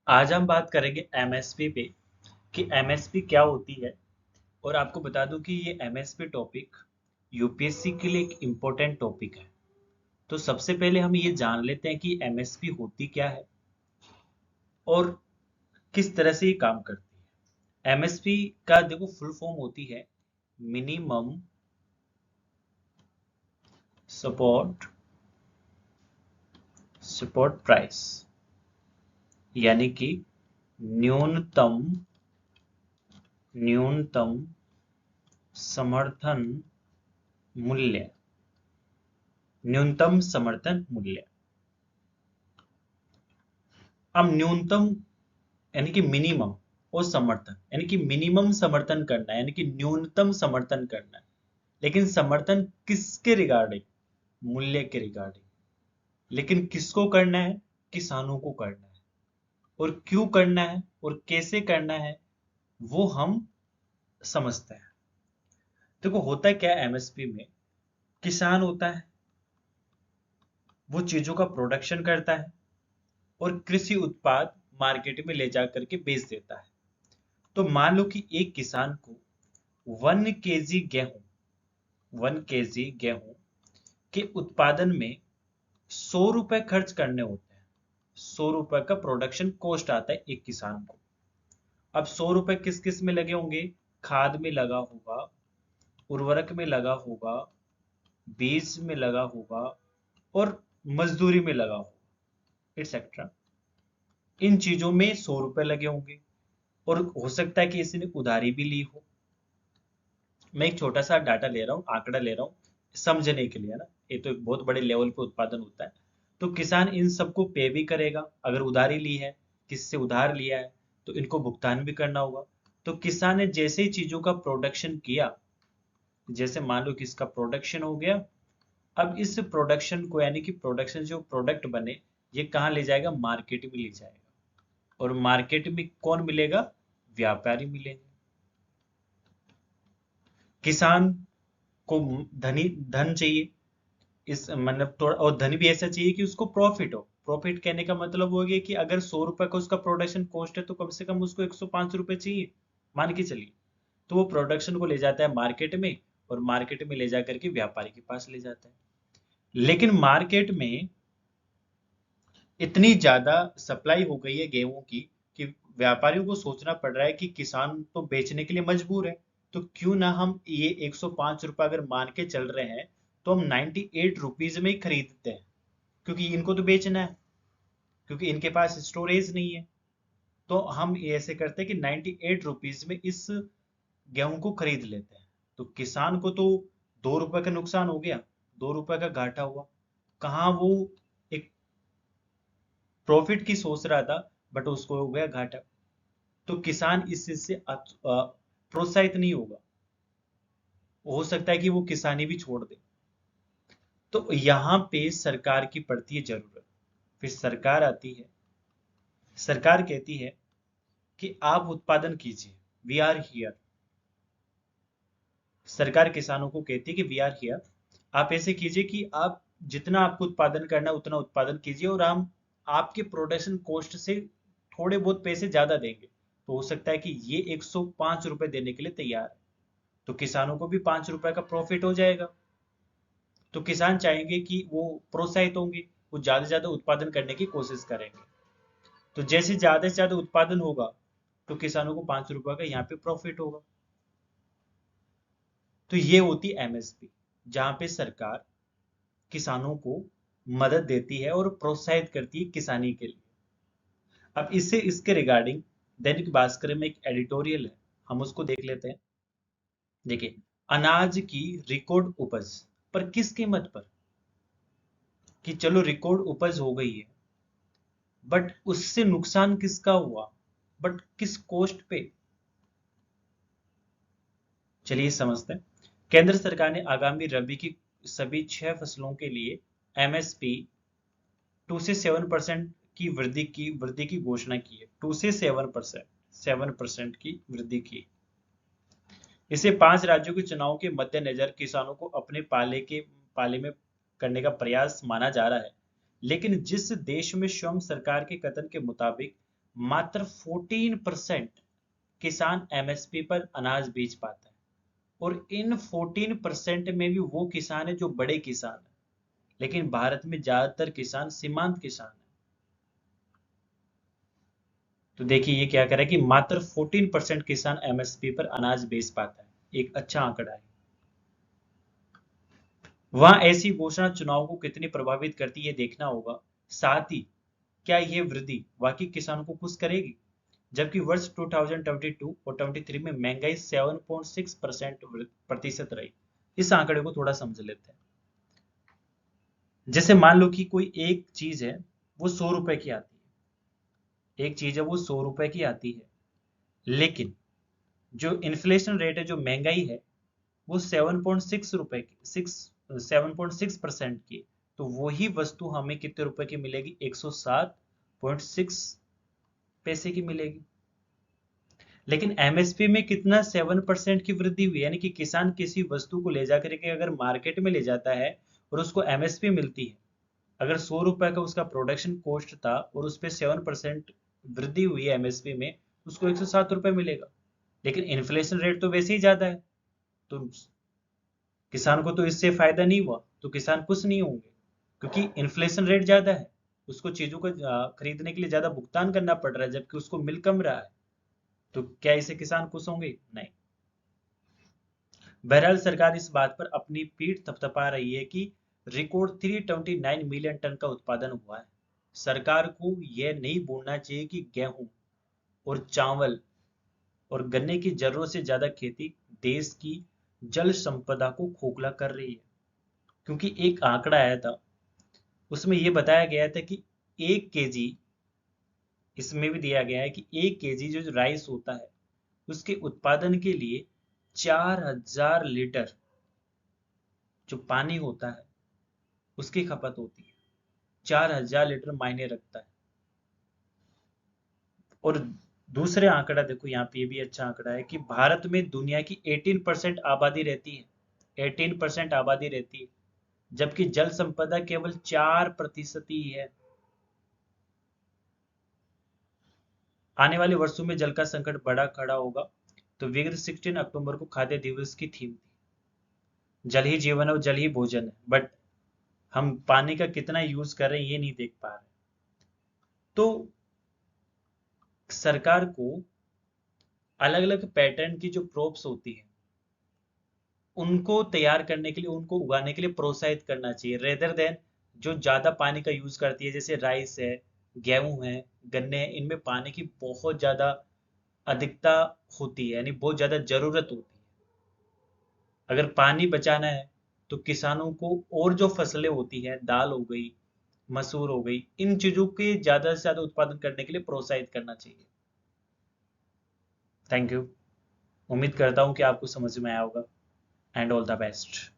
आज हम बात करेंगे एमएसपी पे कि एमएसपी क्या होती है। और आपको बता दूं कि ये एमएसपी टॉपिक यूपीएससी के लिए एक इम्पोर्टेंट टॉपिक है। तो सबसे पहले हम ये जान लेते हैं कि एमएसपी होती क्या है और किस तरह से ये काम करती है। एमएसपी का देखो फुल फॉर्म होती है मिनिमम सपोर्ट सपोर्ट प्राइस, यानी कि न्यूनतम न्यूनतम समर्थन मूल्य। न्यूनतम समर्थन मूल्य। अब न्यूनतम यानी कि मिनिमम और समर्थन यानी कि मिनिमम समर्थन करना है यानी कि न्यूनतम समर्थन करना है। लेकिन समर्थन किसके रिगार्डिंग? मूल्य के रिगार्डिंग। लेकिन किसको करना है? किसानों को करना है। और क्यों करना है और कैसे करना है वो हम समझते हैं। देखो होता है क्या एमएसपी में, किसान होता है, वो चीजों का प्रोडक्शन करता है और कृषि उत्पाद मार्केट में ले जा करके बेच देता है। तो मान लो कि एक किसान को 1 केजी गेहूं के उत्पादन में 100 रुपए खर्च करने होते हैं। 100 रुपए का प्रोडक्शन कॉस्ट आता है एक किसान को। अब 100 रुपए किस किस में लगे होंगे? खाद में लगा होगा, उर्वरक में लगा होगा, बीज में लगा होगा और मजदूरी में लगा होगा, एक्सेट्रा। इन चीजों में 100 रुपए लगे होंगे। और हो सकता है कि इसने उधारी भी ली हो। मैं एक छोटा सा डाटा ले रहा हूँ, आंकड़ा ले रहा हूँ समझने के लिए ना। ये तो एक बहुत बड़े लेवल पे उत्पादन होता है। तो किसान इन सबको पे भी करेगा। अगर उधारी ली है, किससे उधार लिया है, तो इनको भुगतान भी करना होगा। तो किसान ने जैसे ही चीजों का प्रोडक्शन किया, जैसे मान लो कि इसका प्रोडक्शन हो गया, अब इस प्रोडक्शन को यानी कि प्रोडक्शन जो प्रोडक्ट बने, ये कहाँ ले जाएगा? मार्केट में ले जाएगा। और मार्केट में कौन मिलेगा? व्यापारी मिलेंगे। किसान को धनी धन चाहिए, इस मतलब थोड़ा, और धन भी ऐसा चाहिए कि उसको प्रॉफिट हो। प्रॉफिट कहने का मतलब हो गया कि अगर 100 रुपए का उसका प्रोडक्शन कॉस्ट है तो कम से कम उसको 105 रुपए चाहिए, मान के चलिए। तो वो प्रोडक्शन को ले जाता है मार्केट में, और मार्केट में ले जा करके व्यापारी के पास ले जाता है। लेकिन मार्केट में इतनी ज्यादा सप्लाई हो गई है गेहूं की कि व्यापारियों को सोचना पड़ रहा है कि किसान तो बेचने के लिए मजबूर है। तो क्यों ना हम ये 105 रुपए अगर मान के चल रहे हैं, तो हम 98 रुपीज में ही खरीदते हैं, क्योंकि इनको तो बेचना है, क्योंकि इनके पास स्टोरेज नहीं है। तो हम ये ऐसे करते हैं कि 98 रुपीज में इस गेहूं को खरीद लेते हैं। तो किसान को तो 2 रुपए का नुकसान हो गया, 2 रुपए का घाटा हुआ। कहाँ वो एक प्रॉफिट की सोच रहा था, बट उसको हो गया घाटा। तो किसान इस चीज से प्रोत्साहित नहीं होगा। हो सकता है कि वो किसानी भी छोड़ दे। तो यहाँ पे सरकार की पड़ती है जरूरत। फिर सरकार आती है, सरकार कहती है कि आप उत्पादन कीजिए, वी आर हियर। सरकार किसानों को कहती है कि वी आर हियर, आप ऐसे कीजिए कि आप जितना आपको उत्पादन करना है उतना उत्पादन कीजिए, और हम आपके प्रोडक्शन कॉस्ट से थोड़े बहुत पैसे ज्यादा देंगे। तो हो सकता है कि ये 105 रुपए देने के लिए तैयार है। तो किसानों को भी 5 रुपए का प्रॉफिट हो जाएगा। तो किसान चाहेंगे कि वो प्रोत्साहित होंगे, वो ज्यादा से ज्यादा उत्पादन करने की कोशिश करेंगे। तो जैसे ज्यादा से ज्यादा उत्पादन होगा, तो किसानों को 5 रुपए का यहाँ पे प्रॉफिट होगा। तो ये होती एमएसपी, जहां पे सरकार किसानों को मदद देती है और प्रोत्साहित करती है किसानी के लिए। अब इससे इसके रिगार्डिंग दैनिक भास्कर में एक एडिटोरियल है, हम उसको देख लेते हैं। देखिए, अनाज की रिकॉर्ड उपज पर किस कीमत पर? कि चलो रिकॉर्ड उपज हो गई है, बट उससे नुकसान किसका हुआ? बट किस कॉस्ट पे? चलिए समझते हैं। केंद्र सरकार ने आगामी रबी की सभी 6 फसलों के लिए एमएसपी 2 से 7% की वृद्धि की घोषणा की है। 2 से 7%, 7% की वृद्धि की। इसे 5 राज्यों के चुनाव के मद्देनजर किसानों को अपने पाले में करने का प्रयास माना जा रहा है। लेकिन जिस देश में स्वयं सरकार के कथन के मुताबिक मात्र 14% किसान एमएसपी पर अनाज बेच पाता है, और इन 14% में भी वो किसान है जो बड़े किसान है, लेकिन भारत में ज्यादातर किसान सीमांत किसान है। तो देखिए ये क्या कर रहा है कि मात्र 14% किसान एमएसपी पर अनाज बेच पाता है, एक अच्छा आंकड़ा है। वहां ऐसी घोषणा चुनाव को कितनी प्रभावित करती है देखना होगा। साथ ही क्या ये वृद्धि वाकई किसानों को खुश करेगी, जबकि वर्ष 2022 और 23 में महंगाई 7.6% रही। इस आंकड़े को थोड़ा समझ लेते हैं। जैसे मान लो कि कोई एक चीज है, वो 100 रुपए की आती है, एक चीज है वो 100 रुपए की आती है, लेकिन जो इन्फ्लेशन रेट है, जो महंगाई है, वो 7.6 रुपए की 7.6% की। तो वही वस्तु हमें कितने रुपए की मिलेगी? 107.6 पैसे की मिलेगी। लेकिन एमएसपी में कितना 7% की वृद्धि हुई, यानी कि किसान किसी वस्तु को ले जाकर के अगर मार्केट में ले जाता है और उसको एमएसपी मिलती है, अगर 100 रुपए का उसका प्रोडक्शन कॉस्ट था और उस पर 7% वृद्धि हुई है एमएसपी में, उसको 107 रुपए मिलेगा। लेकिन इन्फ्लेशन रेट तो वैसे ही ज्यादा है, तो किसान को तो इससे फायदा नहीं हुआ, तो किसान खुश नहीं होंगे, क्योंकि इन्फ्लेशन रेट ज्यादा है, उसको चीजों को खरीदने के लिए ज्यादा भुगतान करना पड़ रहा है, जबकि उसको मिल कम रहा है। तो क्या इससे किसान खुश होंगे? नहीं। बहरहाल सरकार इस बात पर अपनी पीठ थपथपा रही है कि रिकॉर्ड 329 मिलियन टन का उत्पादन हुआ है। सरकार को यह नहीं भूलना चाहिए कि गेहूं और चावल और गन्ने की जरूरत से ज्यादा खेती देश की जल संपदा को खोखला कर रही है। क्योंकि एक आंकड़ा आया था, उसमें यह बताया गया था कि 1 केजी, इसमें भी दिया गया है कि 1 केजी जो राइस होता है, उसके उत्पादन के लिए 4000 लीटर जो पानी होता है उसकी खपत होती है। 4000 लीटर मायने रखता है। और दूसरे आंकड़ा देखो, यहाँ पे ये भी अच्छा आंकड़ा है कि भारत में दुनिया की 18% आबादी रहती है, 18% आबादी रहती है, जबकि जल संपदा केवल 4% ही है। आने वाले वर्षों में जल का संकट बड़ा खड़ा होगा। तो विगत 16 अक्टूबर को खाद्य दिवस की थीम थी, जल ही जीवन है और जल ही भोजन है, बट हम पानी का कितना यूज कर रहे हैं ये नहीं देख पा रहे। तो सरकार को अलग अलग पैटर्न की जो क्रॉप्स होती है, उनको तैयार करने के लिए, उनको उगाने के लिए प्रोत्साहित करना चाहिए, रेदर देन जो ज्यादा पानी का यूज करती है, जैसे राइस है, गेहूं है, गन्ने हैं, इनमें पानी की बहुत ज्यादा अधिकता होती है, यानी बहुत ज्यादा जरूरत होती है। अगर पानी बचाना है तो किसानों को और जो फसलें होती हैं, दाल हो गई, मसूर हो गई, इन चीजों के ज्यादा से ज्यादा उत्पादन करने के लिए प्रोत्साहित करना चाहिए। Thank you. उम्मीद करता हूँ कि आपको समझ में आया होगा। And all the best.